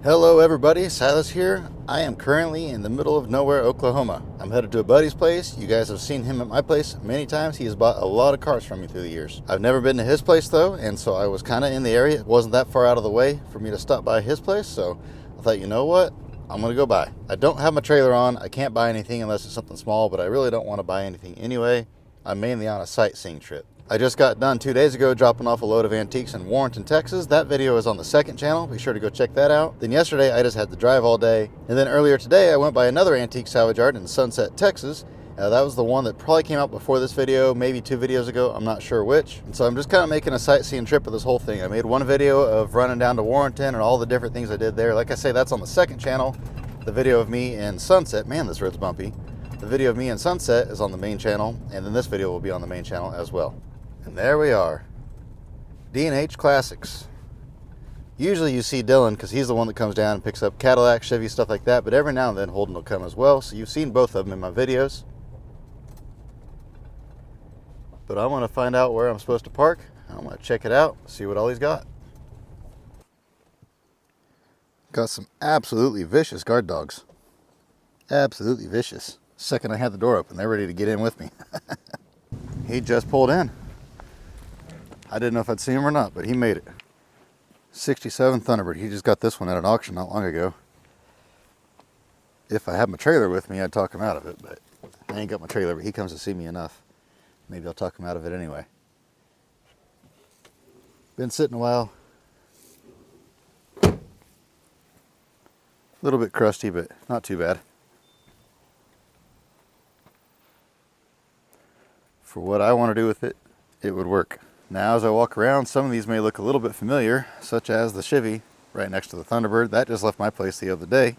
Hello everybody, Silas here. I am currently in the middle of nowhere, Oklahoma. I'm headed to a buddy's place. You guys have seen him at my place many times. He has bought a lot of cars from me through the years. I've never been to his place though, and so I was kind of in the area. It wasn't that far out of the way for me to stop by his place, so I thought, you know what? I'm gonna go by. I don't have my trailer on. I can't buy anything unless it's something small, but I really don't want to buy anything anyway. I'm mainly on a sightseeing trip. I just got done 2 days ago dropping off a load of antiques in Warrenton, Texas. That video is on the second channel. Be sure to go check that out. Then yesterday I just had to drive all day. And then earlier today I went by another antique salvage yard in Sunset, Texas. That was the one that probably came out before this video, maybe 2 videos ago. I'm not sure which. And so I'm just kind of making a sightseeing trip of this whole thing. I made one video of running down to Warrenton and all the different things I did there. Like I say, that's on the second channel. The video of me in Sunset, man, this road's bumpy. The video of me in Sunset is on the main channel, and then this video will be on the main channel as well. And there we are, D&H Classics. Usually you see Dylan because he's the one that comes down and picks up Cadillac, Chevy, stuff like that, but every now and then Holden will come as well, so you've seen both of them in my videos. But I want to find out where I'm supposed to park. I'm going to check it out, see what all he's got. Got some absolutely vicious guard dogs. Absolutely vicious. Second I had the door open, they're ready to get in with me. He just pulled in. I didn't know if I'd see him or not, but he made it. 67 Thunderbird. He just got this one at an auction not long ago. If I had my trailer with me, I'd talk him out of it, but I ain't got my trailer, but he comes to see me enough. Maybe I'll talk him out of it anyway. Been sitting a while. A little bit crusty, but not too bad. For what I want to do with it, it would work. Now as I walk around, some of these may look a little bit familiar, such as the Chevy right next to the Thunderbird. That just left my place the other day.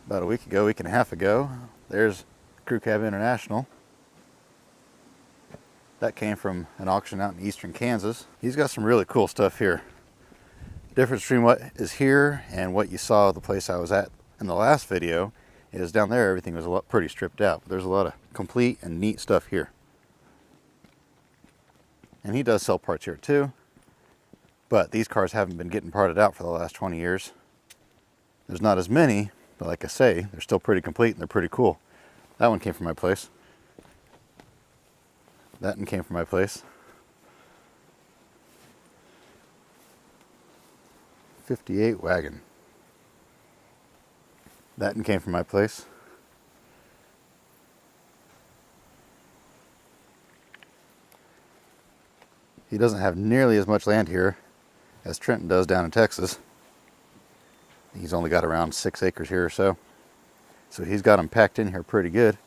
About a week and a half ago. There's Crew Cab International. That came from an auction out in eastern Kansas. He's got some really cool stuff here. Difference between what is here and what you saw the place I was at in the last video is down there everything was pretty stripped out. But there's a lot of complete and neat stuff here. And he does sell parts here too, but these cars haven't been getting parted out for the last 20 years. There's not as many, but like I say, they're still pretty complete and they're pretty cool. That one came from my place. That one came from my place. 58 wagon. That one came from my place. He doesn't have nearly as much land here as Trenton does down in Texas. He's only got around 6 acres here or so. So he's got them packed in here pretty good.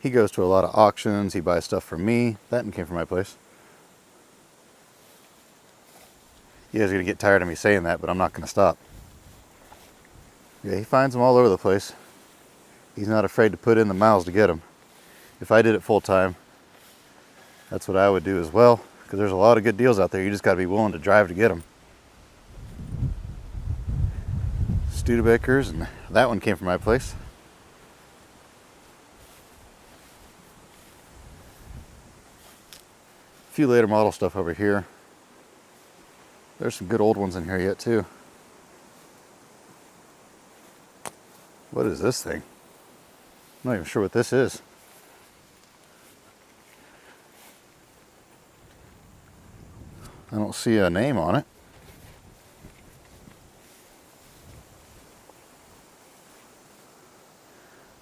He goes to a lot of auctions. He buys stuff from me. That one came from my place. You guys are going to get tired of me saying that, but I'm not going to stop. Yeah, he finds them all over the place. He's not afraid to put in the miles to get them. If I did it full time, that's what I would do as well, because there's a lot of good deals out there. You just got to be willing to drive to get them. Studebakers, and that one came from my place. A few later model stuff over here. There's some good old ones in here yet too. What is this thing? I'm not even sure what this is. I don't see a name on it.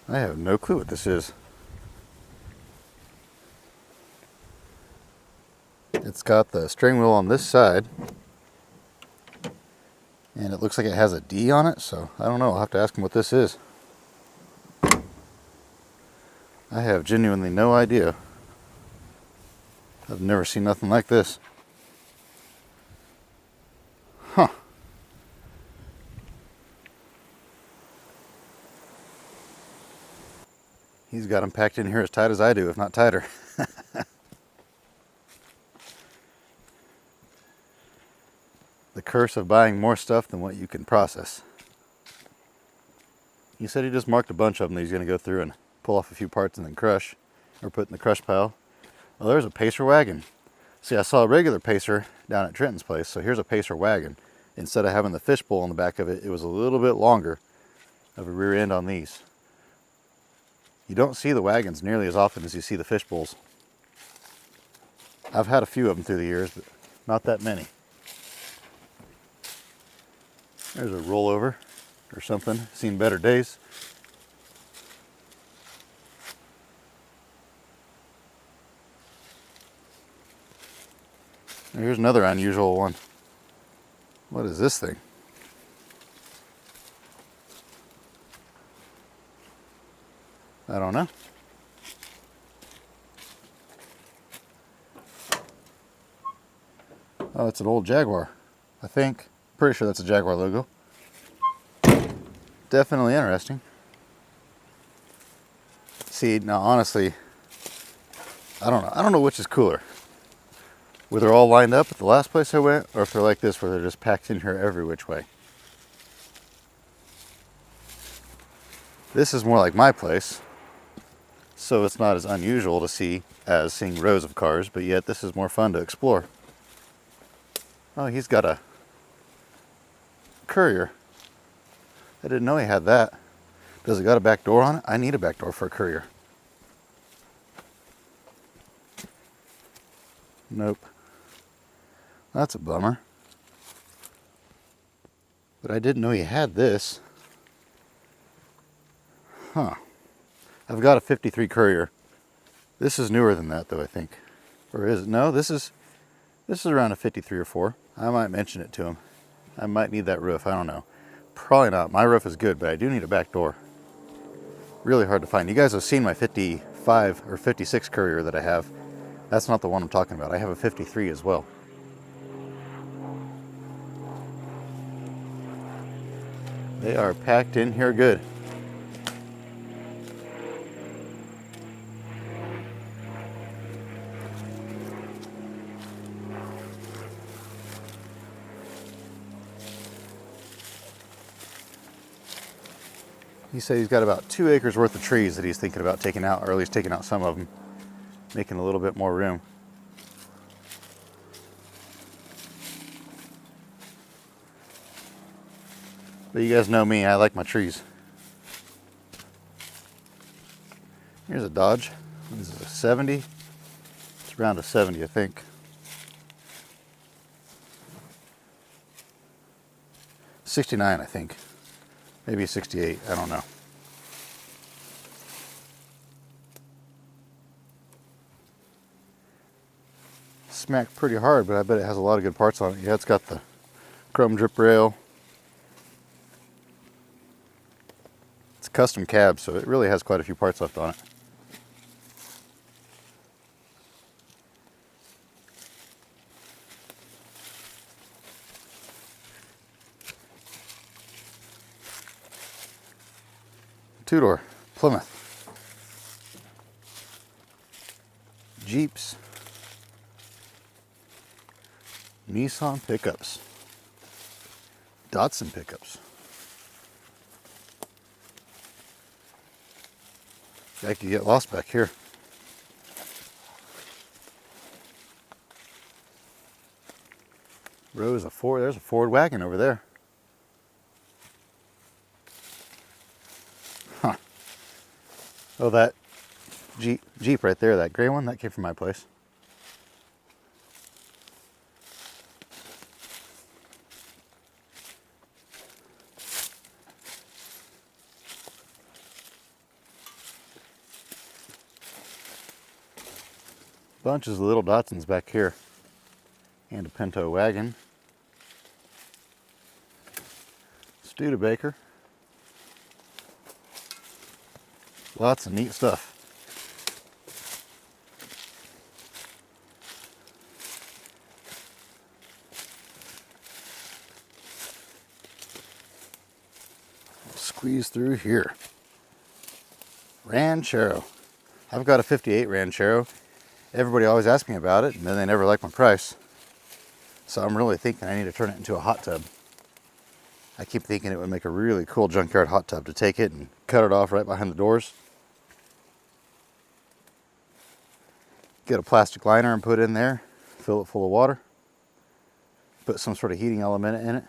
I have no clue what this is. It's got the steering wheel on this side, and it looks like it has a D on it, so I don't know. I'll have to ask him what this is. I have genuinely no idea. I've never seen nothing like this. Huh. He's got them packed in here as tight as I do, if not tighter. The curse of buying more stuff than what you can process. He said he just marked a bunch of them that he's going to go through and pull off a few parts and then crush, or put in the crush pile. Oh, there's a Pacer wagon. See, I saw a regular Pacer down at Trenton's place, so here's a Pacer wagon. instead of having the fishbowl on the back of it, it was a little bit longer of a rear end on these. You don't see the wagons nearly as often as you see the fishbowls. I've had a few of them through the years, but not that many. There's a rollover or something, seen better days. Here's another unusual one. What is this thing? I don't know. Oh, it's an old Jaguar, I think. Pretty sure that's a Jaguar logo. Definitely interesting. See, now honestly, I don't know which is cooler. Whether they're all lined up at the last place I went, or if they're like this, where they're just packed in here every which way. This is more like my place, so it's not as unusual to see as seeing rows of cars, but yet this is more fun to explore. Oh, he's got a Courier. I didn't know he had that. Does it got a back door on it? I need a back door for a Courier. Nope. That's a bummer. But I didn't know he had this. Huh. I've got a 53 Courier. This is newer than that though, I think. Or is it? No, this is around a 53 or 4. I might mention it to him. I might need that roof, I don't know. Probably not. My roof is good, but I do need a back door. Really hard to find. You guys have seen my 55 or 56 Courier that I have. That's not the one I'm talking about. I have a 53 as well. They are packed in here good. He said he's got about 2 acres worth of trees that he's thinking about taking out, or at least taking out some of them, making a little bit more room. But you guys know me, I like my trees. Here's a Dodge. What is it, a 70? It's around a 70, I think. '69, I think. Maybe a 68, I don't know. Smacked pretty hard, but I bet it has a lot of good parts on it. Yeah, it's got the chrome drip rail. It's a custom cab, so it really has quite a few parts left on it. Two-door Plymouth. Jeeps. Nissan pickups. Datsun pickups. I could get lost back here. Rows of Ford. There's a Ford wagon over there. Huh. Oh, that Jeep right there, that gray one, that came from my place. Bunches of little Datsuns back here. And a Pinto wagon. Studebaker. Lots of neat stuff. Squeeze through here. Ranchero. I've got a 58 Ranchero. Everybody always asks me about it, and then they never like my price. So I'm really thinking I need to turn it into a hot tub. I keep thinking it would make a really cool junkyard hot tub to take it and cut it off right behind the doors. Get a plastic liner and put it in there. Fill it full of water. Put some sort of heating element in it.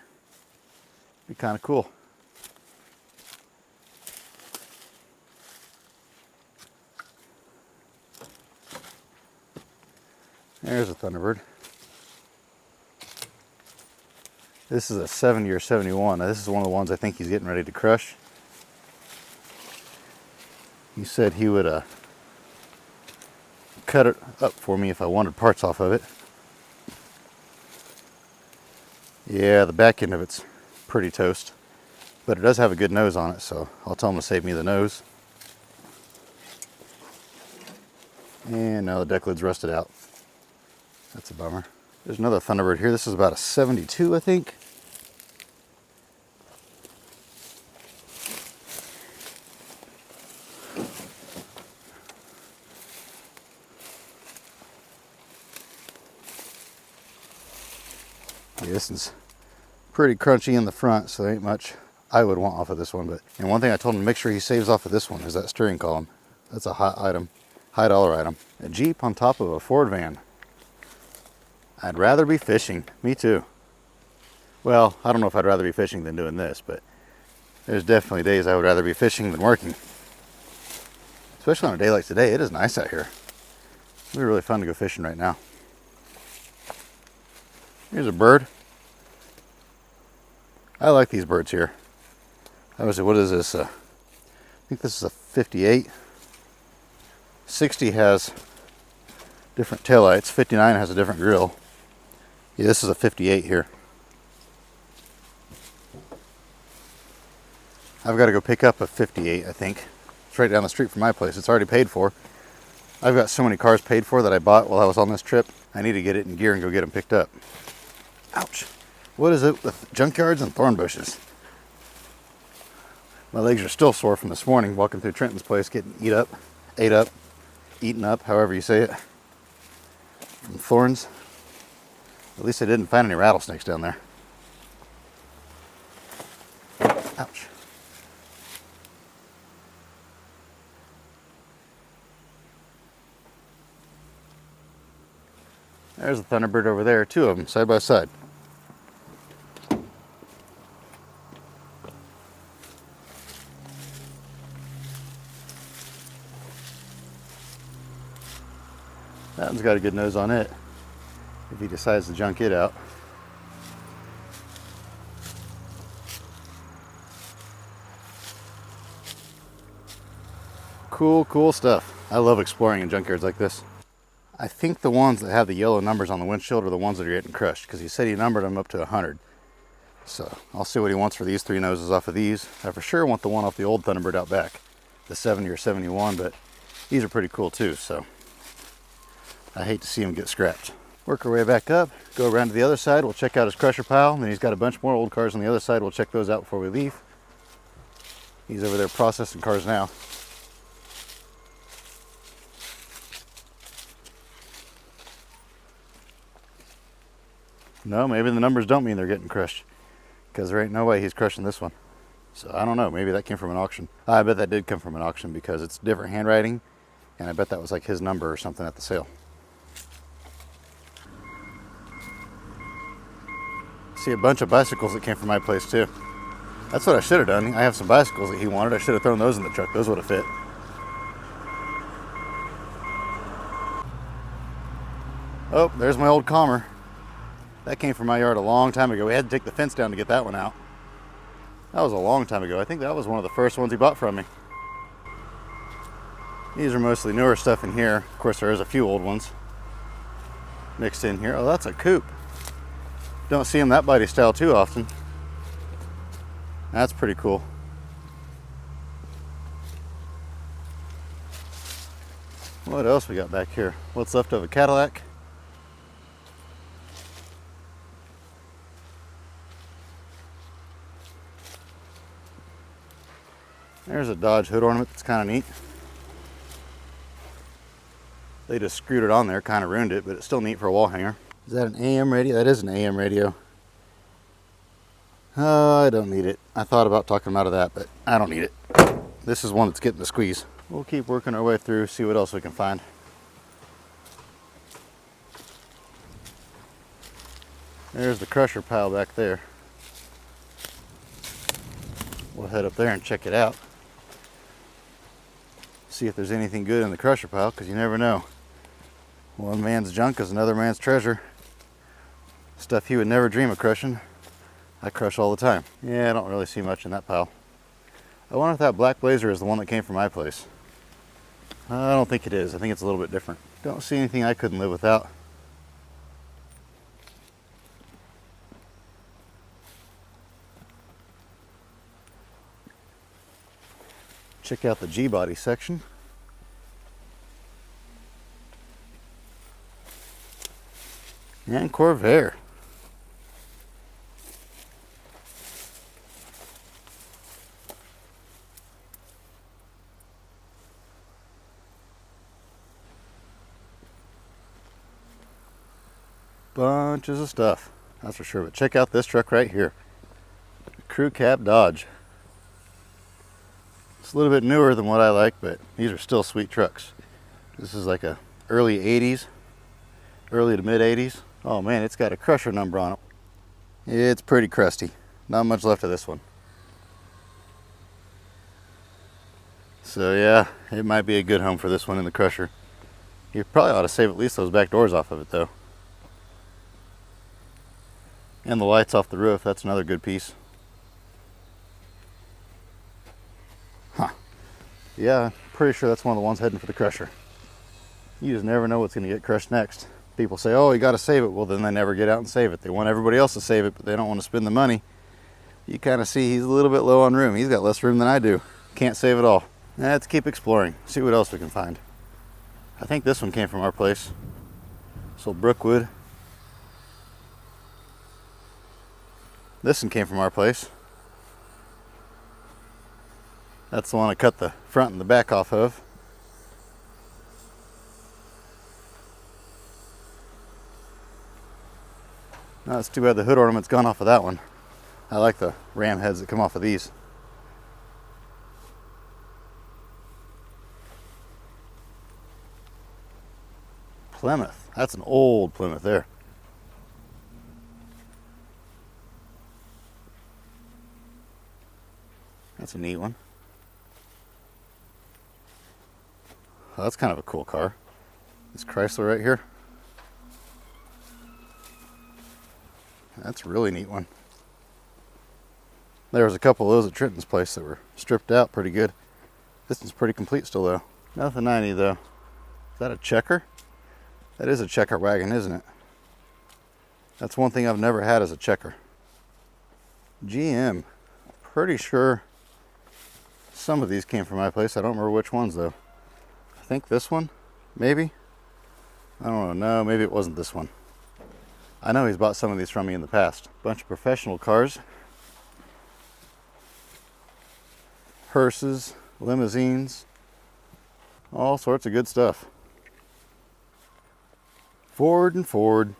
Be kind of cool. There's a Thunderbird. This is a 70 or 71. Now, this is one of the ones I think he's getting ready to crush. He said he would cut it up for me if I wanted parts off of it. Yeah, the back end of it's pretty toast, but it does have a good nose on it, so I'll tell him to save me the nose. And now the deck lid's rusted out. That's a bummer. There's another Thunderbird here. This is about a 72, I think. Yeah, this is pretty crunchy in the front, so there ain't much I would want off of this one. But and one thing I told him to make sure he saves off of this one is that steering column. That's a hot item, high dollar item. A Jeep on top of a Ford van. I'd rather be fishing. Me too. Well, I don't know if I'd rather be fishing than doing this, but there's definitely days I would rather be fishing than working. Especially on a day like today. It is nice out here. It'd be really fun to go fishing right now. Here's a bird. I like these birds here. I was, what is this? I think this is a 58. 60 has different taillights. 59 has a different grill. Yeah, this is a 58 here. I've got to go pick up a 58, I think. It's right down the street from my place. It's already paid for. I've got so many cars paid for that I bought while I was on this trip. I need to get it in gear and go get them picked up. Ouch. What is it with junkyards and thorn bushes? My legs are still sore from this morning walking through Trenton's place, getting eaten up, however you say it, from thorns. At least I didn't find any rattlesnakes down there. Ouch. There's a Thunderbird over there, two of them side by side. That one's got a good nose on it, if he decides to junk it out. Cool stuff. I love exploring in junkyards like this. I think the ones that have the yellow numbers on the windshield are the ones that are getting crushed, because he said he numbered them up to 100. So I'll see what he wants for these three noses off of these. I for sure want the one off the old Thunderbird out back, the 70 or 71, but these are pretty cool too, so I hate to see him get scrapped. Work our way back up, go around to the other side, we'll check out his crusher pile, and then he's got a bunch more old cars on the other side, we'll check those out before we leave. He's over there processing cars now. No, maybe the numbers don't mean they're getting crushed, because there ain't no way he's crushing this one. So I don't know, maybe that came from an auction. I bet that did come from an auction because it's different handwriting, and I bet that was like his number or something at the sale. See a bunch of bicycles that came from my place too. That's what I should have done. I have some bicycles that he wanted. I should have thrown those in the truck. Those would have fit. Oh, there's my old Calmer. That came from my yard a long time ago. We had to take the fence down to get that one out. That was a long time ago. I think that was one of the first ones he bought from me. These are mostly newer stuff in here. Of course, there is a few old ones mixed in here. Oh, that's a coupe. Don't see them that body style too often. That's pretty cool. What else we got back here? What's left of a Cadillac? There's a Dodge hood ornament that's kind of neat. They just screwed it on there, kind of ruined it, but it's still neat for a wall hanger. Is that an AM radio? That is an AM radio. Oh, I don't need it. I thought about talking him out of that, but I don't need it. This is one that's getting the squeeze. We'll keep working our way through, see what else we can find. There's the crusher pile back there. We'll head up there and check it out. See if there's anything good in the crusher pile, because you never know. One man's junk is another man's treasure. Stuff he would never dream of crushing, I crush all the time. Yeah, I don't really see much in that pile. I wonder if that black Blazer is the one that came from my place. I don't think it is. I think it's a little bit different. Don't see anything I couldn't live without. Check out the G-body section. And Corvair. Bunches of stuff, that's for sure. But check out this truck right here. Crew Cab Dodge. It's a little bit newer than what I like, but these are still sweet trucks. This is like a early 80s, early to mid 80s. Oh man, it's got a crusher number on it. It's pretty crusty. Not much left of this one. So yeah, it might be a good home for this one in the crusher. You probably ought to save at least those back doors off of it though. And the lights off the roof, that's another good piece. Huh. Yeah, pretty sure that's one of the ones heading for the crusher. You just never know what's going to get crushed next. People say, oh, you got to save it. Well, then they never get out and save it. They want everybody else to save it, but they don't want to spend the money. You kind of see he's a little bit low on room. He's got less room than I do. Can't save it all. Let's keep exploring. See what else we can find. I think this one came from our place. This old Brookwood. This one came from our place. That's the one I cut the front and the back off of. No, it's too bad the hood ornament's gone off of that one. I like the ram heads that come off of these. Plymouth. That's an old Plymouth there. That's a neat one. Oh, that's kind of a cool car. This Chrysler right here. That's a really neat one. There was a couple of those at Trenton's place that were stripped out pretty good. This one's pretty complete still though. Nothing 90 though. Is that a checker? That is a checker wagon, isn't it? That's one thing I've never had as a checker. GM. Pretty sure some of these came from my place. I don't remember which ones though. I think this one, maybe. I don't know. No, maybe it wasn't this one. I know he's bought some of these from me in the past. Bunch of professional cars. Hearses, limousines, all sorts of good stuff. Ford and Ford.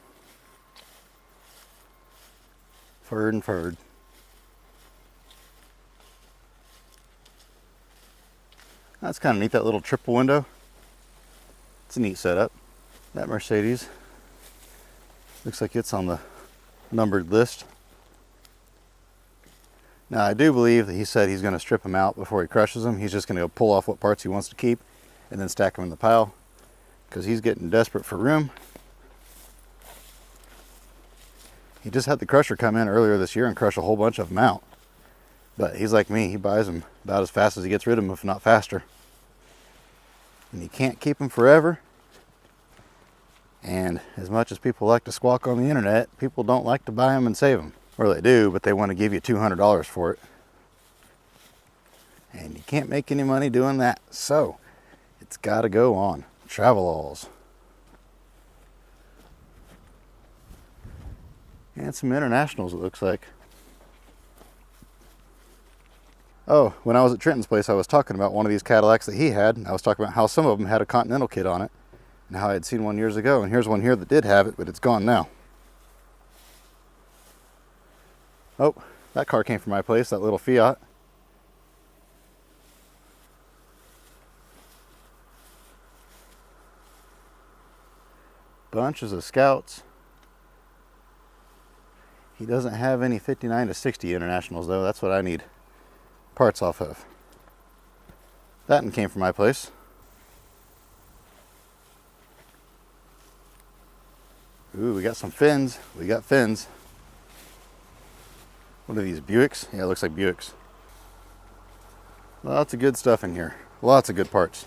Ford and Ford. That's kind of neat, that little triple window. It's a neat setup. That Mercedes looks like it's on the numbered list. Now I do believe that he said he's going to strip them out before he crushes them. He's just going to go pull off what parts he wants to keep and then stack them in the pile because he's getting desperate for room. He just had the crusher come in earlier this year and crush a whole bunch of them out. But he's like me, he buys them about as fast as he gets rid of them, if not faster. And you can't keep them forever. And as much as people like to squawk on the internet, people don't like to buy them and save them. Or they do, but they want to give you $200 for it. And you can't make any money doing that. So, it's got to go on Travelals. And some internationals, it looks like. Oh, when I was at Trenton's place, I was talking about one of these Cadillacs that he had. And I was talking about how some of them had a Continental kit on it. And how I had seen one years ago. And here's one here that did have it, but it's gone now. Oh, that car came from my place, that little Fiat. Bunches of Scouts. He doesn't have any 59 to 60 internationals though. That's what I need. parts off of. That one came from my place. Ooh, we got some fins. We got fins. What are these, Buicks? Yeah, it looks like Buicks. Lots of good stuff in here. Lots of good parts.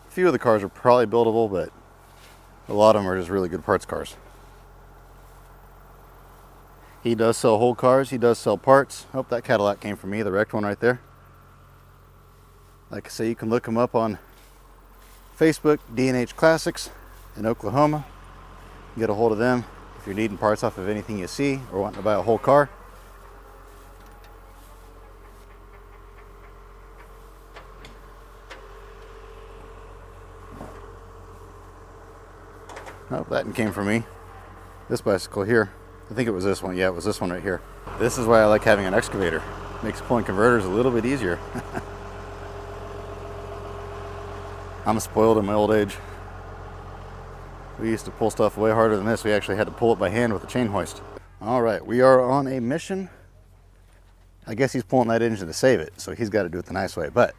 A few of the cars are probably buildable, but a lot of them are just really good parts cars. He does sell whole cars. He does sell parts. Oh, that Cadillac came from me, the wrecked one right there. Like I say, you can look him up on Facebook, D&H Classics in Oklahoma. Get a hold of them if you're needing parts off of anything you see or wanting to buy a whole car. Oh, that one came from me. This bicycle here. I think it was this one. Yeah, it was this one right here. This is why I like having an excavator. Makes pulling converters a little bit easier. I'm spoiled in my old age. We used to pull stuff way harder than this. We actually had to pull it by hand with a chain hoist. All right, we are on a mission. I guess he's pulling that engine to save it, so he's got to do it the nice way. But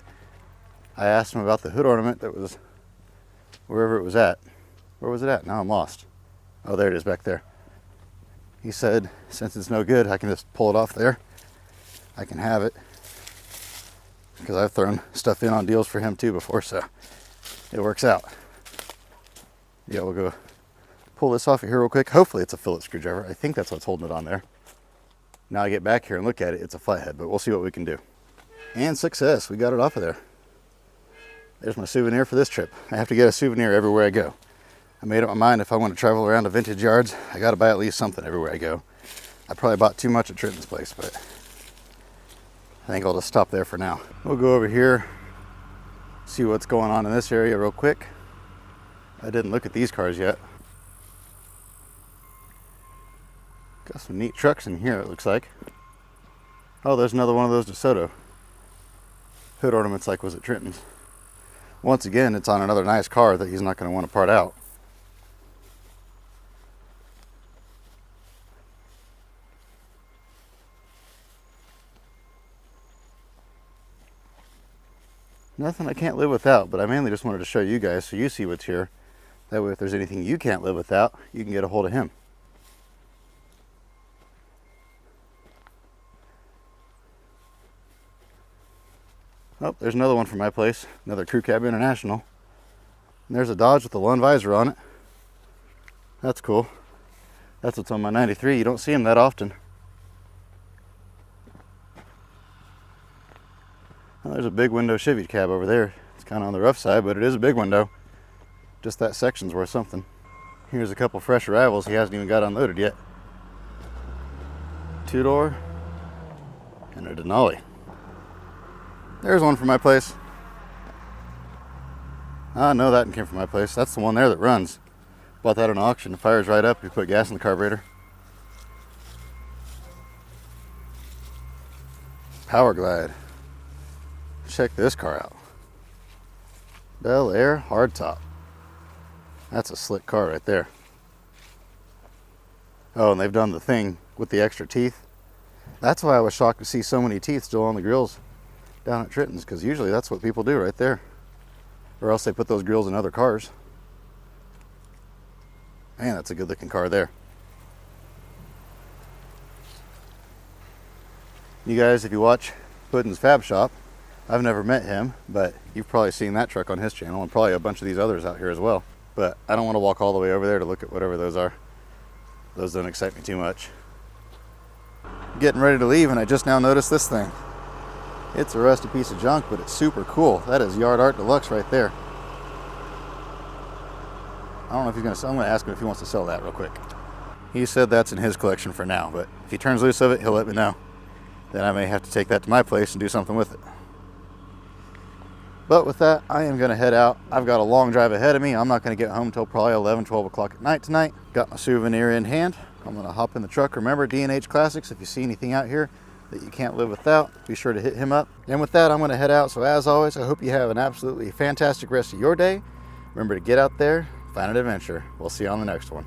I asked him about the hood ornament that was wherever it was at. Where was it at? Now I'm lost. Oh, there it is back there. He said, since it's no good, I can just pull it off there. I can have it. Because I've thrown stuff in on deals for him too before, so it works out. Yeah, we'll go pull this off of here real quick. Hopefully it's a Phillips screwdriver. I think that's what's holding it on there. Now I get back here and look at it, it's a flathead, but we'll see what we can do. And success, we got it off of there. There's my souvenir for this trip. I have to get a souvenir everywhere I go. I made up my mind if I want to travel around to vintage yards, I got to buy at least something everywhere I go. I probably bought too much at Trenton's place, but I think I'll just stop there for now. We'll go over here, see what's going on in this area real quick. I didn't look at these cars yet. Got some neat trucks in here, it looks like. Oh, there's another one of those DeSoto hood ornaments like was at Trenton's. Once again, it's on another nice car that he's not going to want to part out. Nothing I can't live without, but I mainly just wanted to show you guys so you see what's here. That way if there's anything you can't live without, you can get a hold of him. Oh, there's another one from my place, another Crew Cab International. And there's a Dodge with a lone visor on it. That's cool. That's what's on my 93. You don't see them that often. Well, there's a big window Chevy cab over there. It's kind of on the rough side, but it is a big window. Just that section's worth something. Here's a couple fresh arrivals he hasn't even got unloaded yet. Two-door and a Denali. There's one from my place. I know that one came from my place. That's the one there that runs. Bought that on auction. It fires right up. You put gas in the carburetor. Power Glide. Check this car out. Bel Air hardtop. That's a slick car right there. Oh, and they've done the thing with the extra teeth. That's why I was shocked to see so many teeth still on the grills down at Trenton's, because usually that's what people do right there. Or else they put those grills in other cars. Man, that's a good looking car there. You guys, if you watch Puddin's Fab Shop, I've never met him, but you've probably seen that truck on his channel and probably a bunch of these others out here as well. But I don't want to walk all the way over there to look at whatever those are. Those don't excite me too much. Getting ready to leave and I just now noticed this thing. It's a rusty piece of junk, but it's super cool. That is Yard Art Deluxe right there. I don't know if he's going to, I'm going to ask him if he wants to sell that real quick. He said that's in his collection for now, but if he turns loose of it, he'll let me know. Then I may have to take that to my place and do something with it. But with that, I am going to head out. I've got a long drive ahead of me. I'm not going to get home until probably 11, 12 o'clock at night tonight. Got my souvenir in hand. I'm going to hop in the truck. Remember, D&H Classics, if you see anything out here that you can't live without, be sure to hit him up. And with that, I'm going to head out. So as always, I hope you have an absolutely fantastic rest of your day. Remember to get out there, find an adventure. We'll see you on the next one.